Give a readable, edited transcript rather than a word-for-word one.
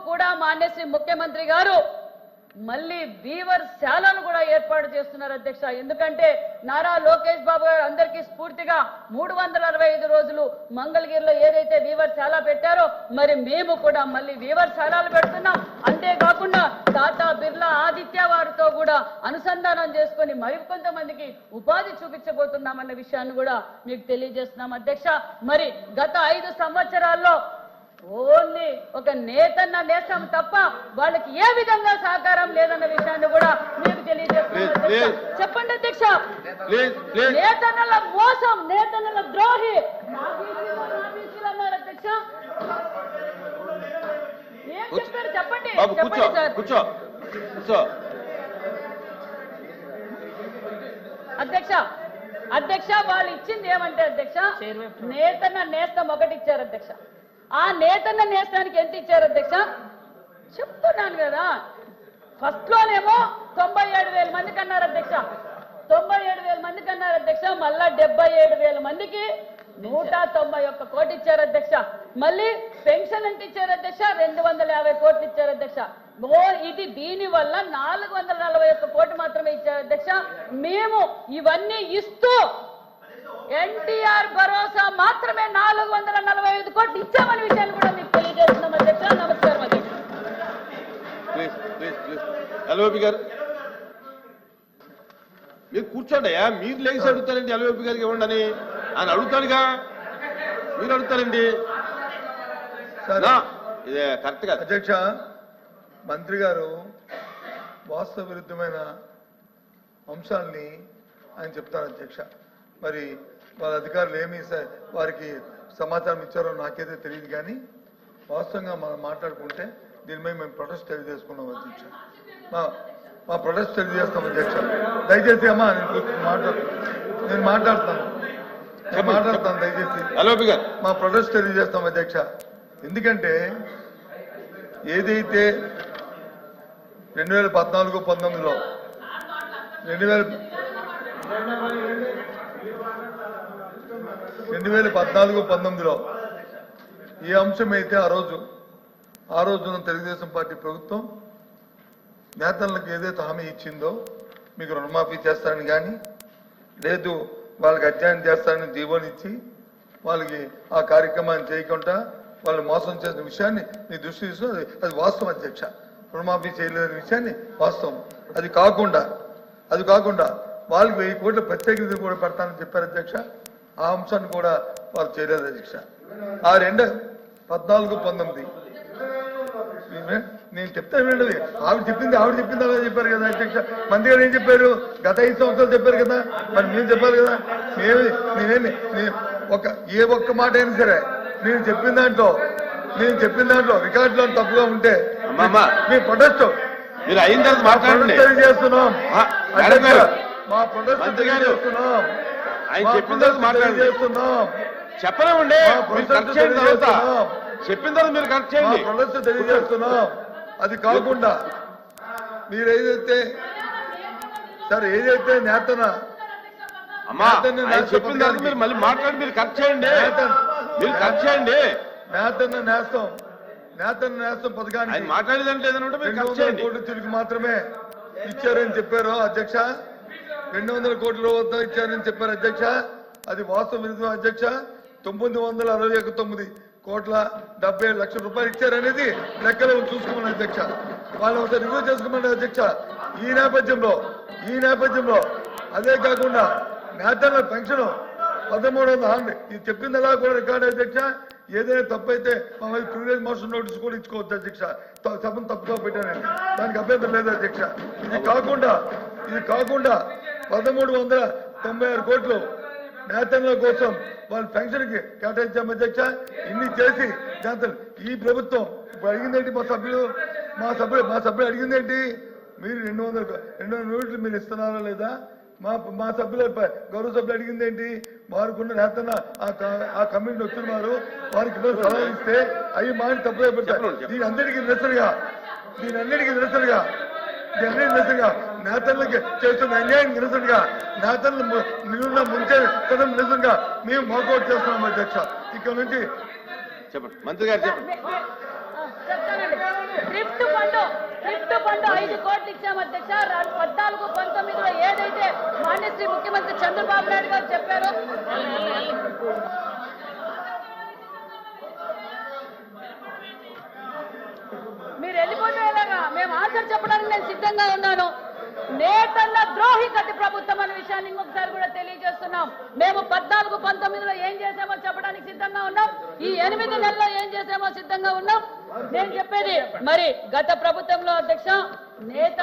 కూడా మాన్యశ్రీ ముఖ్యమంత్రి గారు మళ్ళీ వీవర్ శాలను కూడా ఏర్పాటు చేస్తున్నారు అధ్యక్ష. ఎందుకంటే నారా లోకేష్ బాబు గారు అందరికీ స్ఫూర్తిగా 365 రోజులు మంగళగిరిలో ఏదైతే వీవర్ శాల పెట్టారో మరి మేము కూడా మళ్ళీ వీవర్ శాలలు పెడుతున్నాం. అంతేకాకుండా టాటా బిర్లా ఆదిత్య వారితో కూడా అనుసంధానం చేసుకొని మరికొంతమందికి ఉపాధి చూపించబోతున్నామన్న విషయాన్ని కూడా మీకు తెలియజేస్తున్నాం అధ్యక్ష. మరి గత 5 సంవత్సరాల్లో ఓన్లీ ఒక నేతన్న నేస్తం తప్ప వాళ్ళకి ఏ విధంగా సహకారం లేదన్న విషయాన్ని కూడా మీకు తెలియజేస్తున్నారు. చెప్పండి అధ్యక్ష, నేతన్నల మోసం, నేతన్నల ద్రోహి అన్నారు అధ్యక్ష. ఏం చెప్పారు చెప్పండి అధ్యక్ష. వాళ్ళు ఇచ్చింది ఏమంటే అధ్యక్ష, నేతన్న నేస్తం ఒకటి ఇచ్చారు అధ్యక్ష. ఆ నేతన్న నేస్తానికి ఎంత ఇచ్చారు అధ్యక్ష చెప్తున్నాను కదా. ఫస్ట్ లోనేమో 97,000 మందికి అన్నారు అధ్యక్ష, 97,000 మందికి అన్నారు అధ్యక్ష. మళ్ళా 77,000 మందికి 191 కోట్లు ఇచ్చారు అధ్యక్ష. మళ్ళీ పెన్షన్ ఎంత ఇచ్చారు అధ్యక్ష, 250 కోట్లు ఇచ్చారు అధ్యక్ష. ఇది దీని వల్ల 441 కోట్లు మాత్రమే ఇచ్చారు అధ్యక్ష. మేము ఇవన్నీ ఇస్తూ ఎన్టీఆర్ భరోసా మాత్రమే 445 కోట్లు ఇచ్చామని విషయాన్ని కూడా మీకు తెలియజేస్తున్నాం అధ్యక్ష. నమస్కారం అధ్యక్ష. ఎల్ఓపి గారు మీరు కూర్చోండియా, మీరు లేచి అడుగుతారండి ఎల్ఓపి గారికి ఇవ్వండి అని ఆయన అడుగుతాడుగా, మీరు అడుగుతారండి. ఇదే కరెక్ట్ గా అధ్యక్ష. మంత్రి గారు వాస్తవ విరుద్ధమైన అంశాలని ఆయన చెప్తారు అధ్యక్ష. మరి వాళ్ళ అధికారులు ఏమి వారికి సమాచారం ఇచ్చారో నాకైతే తెలియదు, కానీ వాస్తవంగా మనం మాట్లాడుకుంటే దీనిపై మేము ప్రొటెస్ట్ తెలియజేసుకున్నాం అధ్యక్ష. మా ప్రొటెస్ట్ తెలియజేస్తాం అధ్యక్ష. దయచేసి అమ్మా నేను మాట్లాడుతాను దయచేసి మా ప్రొటెస్ట్ తెలియజేస్తాం అధ్యక్ష. ఎందుకంటే ఏదైతే 2014-19లో 2014-19లో ఏ అంశం అయితే ఆ రోజున తెలుగుదేశం పార్టీ ప్రభుత్వం నేతలకు ఏదైతే హామీ ఇచ్చిందో మీకు రుణమాఫీ చేస్తారని కానీ లేదు వాళ్ళకి అధ్యయనం చేస్తారని జీవోనిచ్చి వాళ్ళకి ఆ కార్యక్రమాన్ని చేయకుండా వాళ్ళు మోసం చేసిన విషయాన్ని మీ దృష్టి తీసుకుని అది వాస్తవం అధ్యక్ష. రుణమాఫీ చేయలేని విషయాన్ని వాస్తవం. అది కాకుండా వాళ్ళకి 1000 కోట్ల ప్రత్యేక నిధి కూడా పెడతానని చెప్పారు అధ్యక్ష. ఆ అంశాన్ని కూడా వాళ్ళు చేయలేదు అధ్యక్ష. ఆ 2014-19 నేను చెప్తాను వినండి. ఆవిడ చెప్పింది అలా చెప్పారు కదా అధ్యక్ష. మంత్రి గారు ఏం చెప్పారు, గత 5 సంవత్సరాలు చెప్పారు కదా, మరి మేము చెప్పారు కదా. ఏ ఒక్క మాట అయినా సరే నేను చెప్పిన దాంట్లో రికార్డులో తప్పుగా ఉంటే మీ ప్రొటెస్ట్ మీరు అయిన తర్వాత మాట్లాడండి. తెలియజేస్తున్నాం మా ప్రొటెస్ట్ తెలియజేస్తున్నాం. ఆయన చెప్పిన తర్వాత మాట్లాడుతున్నాం. చెప్పలేమండి, చెప్పిన తర్వాత మీరు కరెక్ట్ చేయండి. ప్రొటెస్ట్ తెలియజేస్తున్నాం. అది కాకుండా మీరు ఏదైతే నేతన అమ్మా చెప్పిన తర్వాత మీరు మళ్ళీ మాట్లాడి మీరు కరెక్ట్ చేయండి. నేతన్న నేస్తం పథకానికి మాట్లాడేదంటే 200 కోట్ల తిరిగి మాత్రమే ఇచ్చారని చెప్పారు అధ్యక్ష. 200 కోట్ల వద్ద ఇచ్చారని చెప్పారు అధ్యక్ష. అది వాస్తవ విరుద్ధం అధ్యక్ష. 969 కోట్ల 77 లక్షల రూపాయలు ఇచ్చారనేది లెక్కలు చూసుకోమని అధ్యక్ష. వాళ్ళు ఒకసారి రివ్యూ చేసుకోమని అధ్యక్ష. ఈ నేపథ్యంలో అదే కాకుండా నేతన్న పెన్షన్ 1300 ఇది చెప్పిందలా కూడా రికార్డు అధ్యక్ష. ఏదైనా తప్పు అయితే మమ్మల్ని ప్రివిలేజ్ మోషన్ నోటీస్ కూడా ఇచ్చుకోవచ్చు అధ్యక్ష. సభను తప్పుగా పెట్టాను, దానికి అభ్యంతరం లేదు అధ్యక్ష. ఇది కాకుండా 1396 కోట్లు నేతన్నుల కోసం వాళ్ళ పెన్షన్ కి కేటాయించాం అధ్యక్ష. ఇన్ని చేసి ఈ ప్రభుత్వం ఇప్పుడు అడిగిందేంటి, మా సభ్యులు అడిగిందేంటి, మీరు 200 యూనిట్లు మీరు ఇస్తున్నారా లేదా, మా సభ్యుల గౌరవ సభ్యులు అడిగింది ఏంటి, వారికున్న నేతన్న ఆ కమిటీ వచ్చిన వారికి సలహా ఇస్తే అవి మాని తప్పుగా పెట్టారు. దీని అన్నిటికీ నిరసనగా నేతలకు చేస్తున్న అన్యాయం నిరసనగా నేతలను ముంచే నిరసనగా మేము వాకౌట్ చేస్తున్నాం అధ్యక్ష. ఇక్కడ నుంచి చెప్పండి మంత్రి గారు చెప్పండి. ఫండ్ 5 కోట్లు ఇచ్చాం అధ్యక్ష. 14, 19లో ఏదైతే మాన్యశ్రీ ముఖ్యమంత్రి చంద్రబాబు నాయుడు గారు చెప్పారో మీరు వెళ్ళిపోతే ఎలాగా? మేము ఆన్సర్ చెప్పడానికి నేను సిద్ధంగా ఉన్నాను. నేతన్న ద్రోహి గతి ప్రభుత్వం అనే విషయాన్ని ఇంకొకసారి కూడా తెలియజేస్తున్నాం. మేము 14, 19లో ఏం చేసామో చెప్పడానికి సిద్ధంగా ఉన్నాం. ఈ 8 నెలల్లో ఏం చేసామో సిద్ధంగా ఉన్నాం. నేను చెప్పేది మరి గత ప్రభుత్వంలో అధ్యక్ష నేత